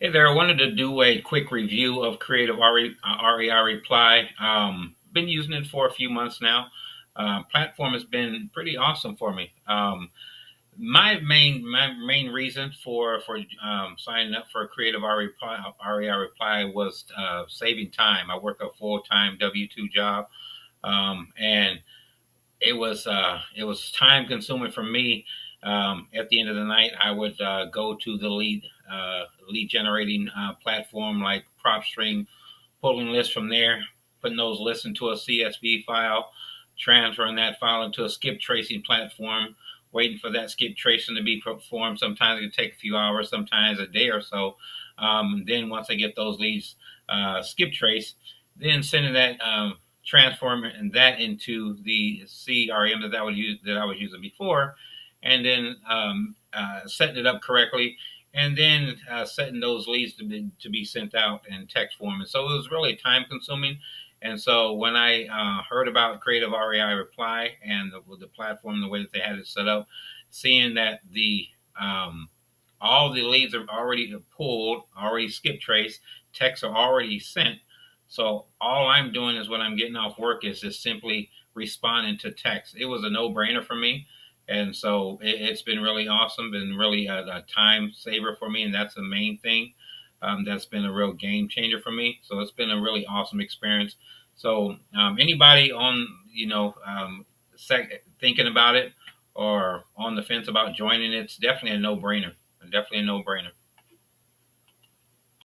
Hey there, I wanted to do a quick review of Creative REI Reply. Been using it for a few months now. Platform has been pretty awesome for me. My main reason for signing up for Creative REI Reply was saving time. I work a full time W-2 job, and it was time consuming for me. At the end of the night, I would go to the lead generating platform like PropStream, pulling lists from there, putting those lists into a CSV file, transferring that file into a skip tracing platform, waiting for that skip tracing to be performed. Sometimes it can take a few hours, sometimes a day or so. Then once I get those leads skip traced, then sending that transforming that into the CRM that I was using before, and then setting it up correctly, and then setting those leads to be sent out in text form. And so it was really time consuming. And so when I heard about Creative REI Reply and the platform, the way that they had it set up, seeing that the all the leads are already pulled, already skip traced, texts are already sent. So all I'm doing is when I'm getting off work is just simply responding to text. It was a no-brainer for me, and so it's been really awesome, been really a time saver for me, and that's the main thing. That's been a real game changer for me. So it's been a really awesome experience. So anybody on thinking about it or on the fence about joining, it's definitely a no-brainer. Definitely a no-brainer.